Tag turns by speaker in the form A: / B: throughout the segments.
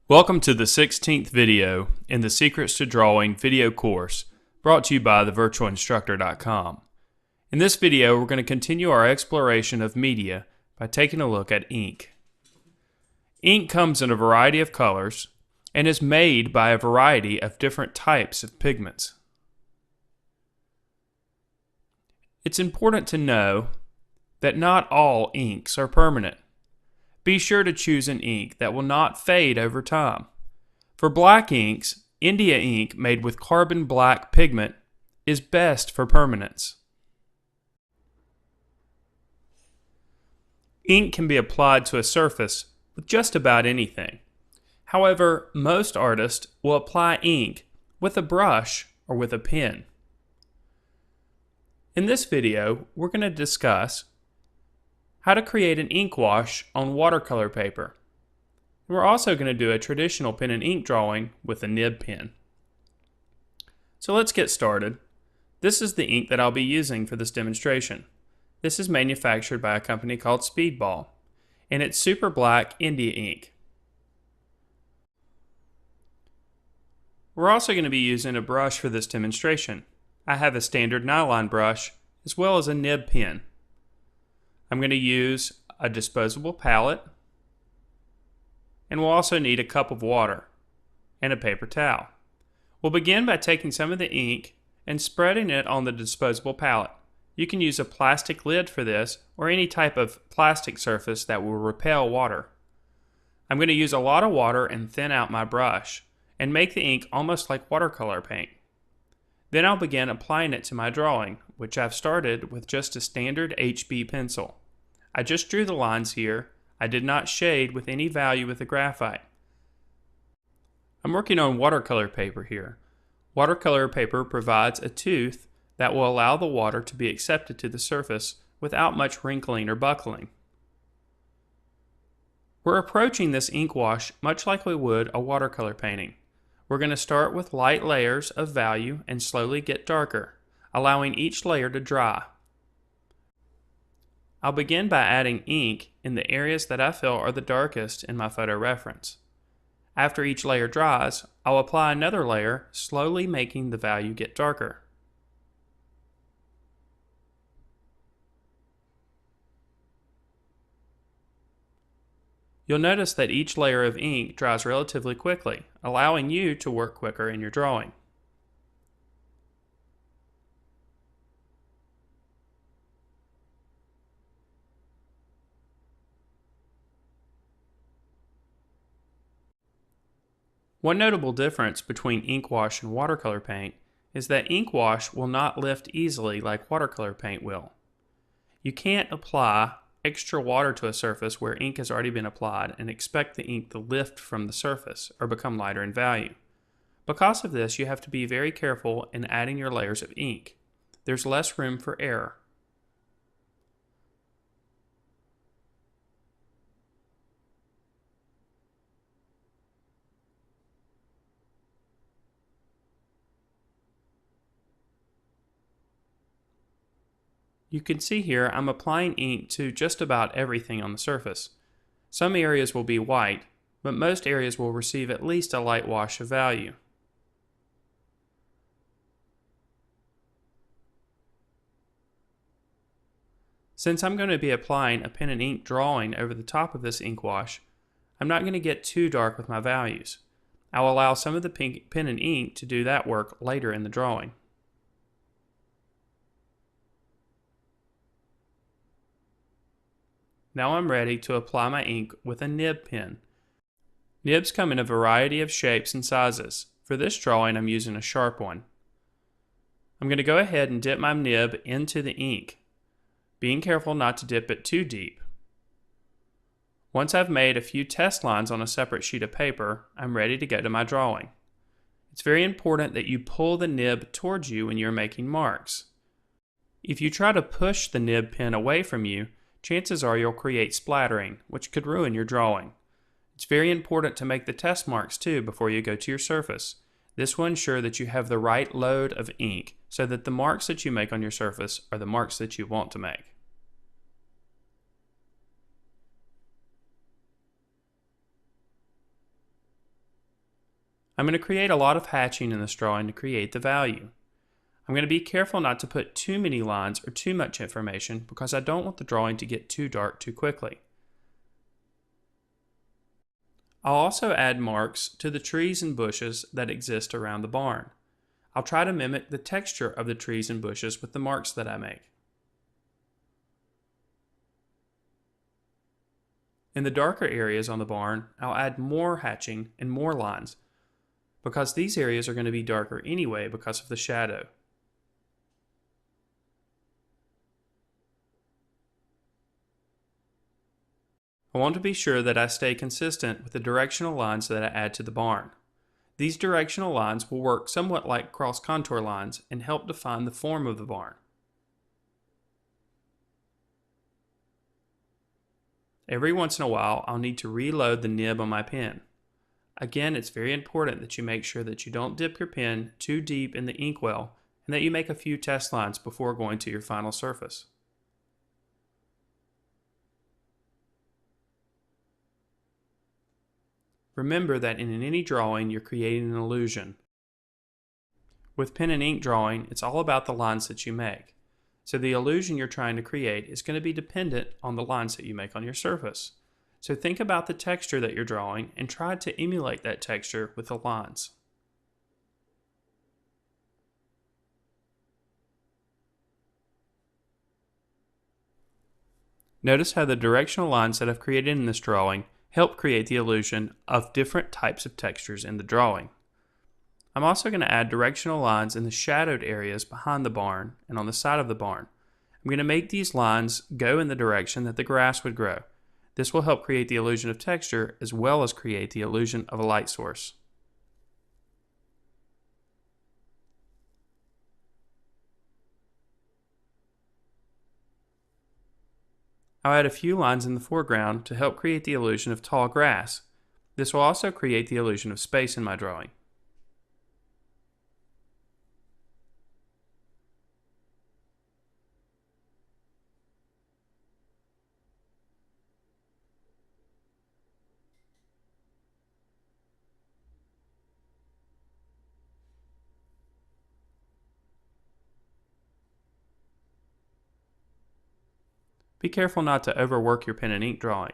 A: Welcome to the 16th video in the Secrets to Drawing video course brought to you by thevirtualinstructor.com. In this video, we're going to continue our exploration of media by taking a look at ink. Ink comes in a variety of colors and is made by a variety of different types of pigments. It's important to know that not all inks are permanent. Be sure to choose an ink that will not fade over time. For black inks, India ink made with carbon black pigment is best for permanence. Ink can be applied to a surface with just about anything. However, most artists will apply ink with a brush or with a pen. In this video, we're going to discuss how to create an ink wash on watercolor paper. We're also going to do a traditional pen and ink drawing with a nib pen. So let's get started. This is the ink that I'll be using for this demonstration. This is manufactured by a company called Speedball, and it's super black India ink. We're also going to be using a brush for this demonstration. I have a standard nylon brush as well as a nib pen. I'm going to use a disposable palette, and we'll also need a cup of water and a paper towel. We'll begin by taking some of the ink and spreading it on the disposable palette. You can use a plastic lid for this or any type of plastic surface that will repel water. I'm going to use a lot of water and thin out my brush and make the ink almost like watercolor paint. Then I'll begin applying it to my drawing, which I've started with just a standard HB pencil. I just drew the lines here. I did not shade with any value with the graphite. I'm working on watercolor paper here. Watercolor paper provides a tooth that will allow the water to be accepted to the surface without much wrinkling or buckling. We're approaching this ink wash much like we would a watercolor painting. We're going to start with light layers of value and slowly get darker, allowing each layer to dry. I'll begin by adding ink in the areas that I feel are the darkest in my photo reference. After each layer dries, I'll apply another layer, slowly making the value get darker. You'll notice that each layer of ink dries relatively quickly, allowing you to work quicker in your drawing. One notable difference between ink wash and watercolor paint is that ink wash will not lift easily like watercolor paint will. You can't apply extra water to a surface where ink has already been applied and expect the ink to lift from the surface or become lighter in value. Because of this, you have to be very careful in adding your layers of ink. There's less room for error. You can see here I'm applying ink to just about everything on the surface. Some areas will be white, but most areas will receive at least a light wash of value. Since I'm going to be applying a pen and ink drawing over the top of this ink wash, I'm not going to get too dark with my values. I'll allow some of the pen and ink to do that work later in the drawing. Now I'm ready to apply my ink with a nib pen. Nibs come in a variety of shapes and sizes. For this drawing, I'm using a sharp one. I'm going to go ahead and dip my nib into the ink, being careful not to dip it too deep. Once I've made a few test lines on a separate sheet of paper, I'm ready to go to my drawing. It's very important that you pull the nib towards you when you're making marks. If you try to push the nib pen away from you, chances are you'll create splattering, which could ruin your drawing. It's very important to make the test marks too before you go to your surface. This will ensure that you have the right load of ink so that the marks that you make on your surface are the marks that you want to make. I'm going to create a lot of hatching in this drawing to create the value. I'm going to be careful not to put too many lines or too much information because I don't want the drawing to get too dark too quickly. I'll also add marks to the trees and bushes that exist around the barn. I'll try to mimic the texture of the trees and bushes with the marks that I make. In the darker areas on the barn, I'll add more hatching and more lines because these areas are going to be darker anyway because of the shadow. I want to be sure that I stay consistent with the directional lines that I add to the barn. These directional lines will work somewhat like cross-contour lines and help define the form of the barn. Every once in a while, I'll need to reload the nib on my pen. Again, it's very important that you make sure that you don't dip your pen too deep in the inkwell and that you make a few test lines before going to your final surface. Remember that in any drawing, you're creating an illusion. With pen and ink drawing, it's all about the lines that you make. So the illusion you're trying to create is going to be dependent on the lines that you make on your surface. So think about the texture that you're drawing and try to emulate that texture with the lines. Notice how the directional lines that I've created in this drawing help create the illusion of different types of textures in the drawing. I'm also going to add directional lines in the shadowed areas behind the barn and on the side of the barn. I'm going to make these lines go in the direction that the grass would grow. This will help create the illusion of texture as well as create the illusion of a light source. I'll add a few lines in the foreground to help create the illusion of tall grass. This will also create the illusion of space in my drawing. Be careful not to overwork your pen and ink drawing.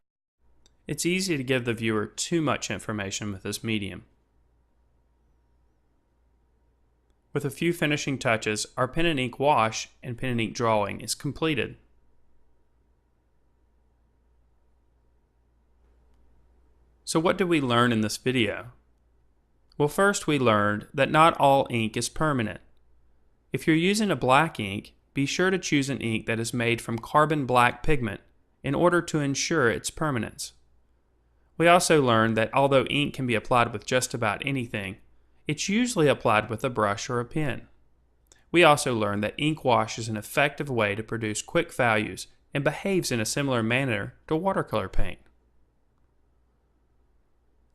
A: It's easy to give the viewer too much information with this medium. With a few finishing touches, our pen and ink wash and pen and ink drawing is completed. So what did we learn in this video? Well, first we learned that not all ink is permanent. If you're using a black ink, be sure to choose an ink that is made from carbon black pigment in order to ensure its permanence. We also learned that although ink can be applied with just about anything, it's usually applied with a brush or a pen. We also learned that ink wash is an effective way to produce quick values and behaves in a similar manner to watercolor paint.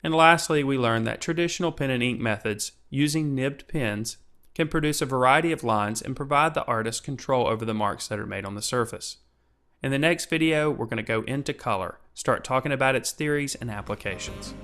A: And lastly, we learned that traditional pen and ink methods using nibbed pens can produce a variety of lines and provide the artist control over the marks that are made on the surface. In the next video, we're going to go into color, start talking about its theories and applications.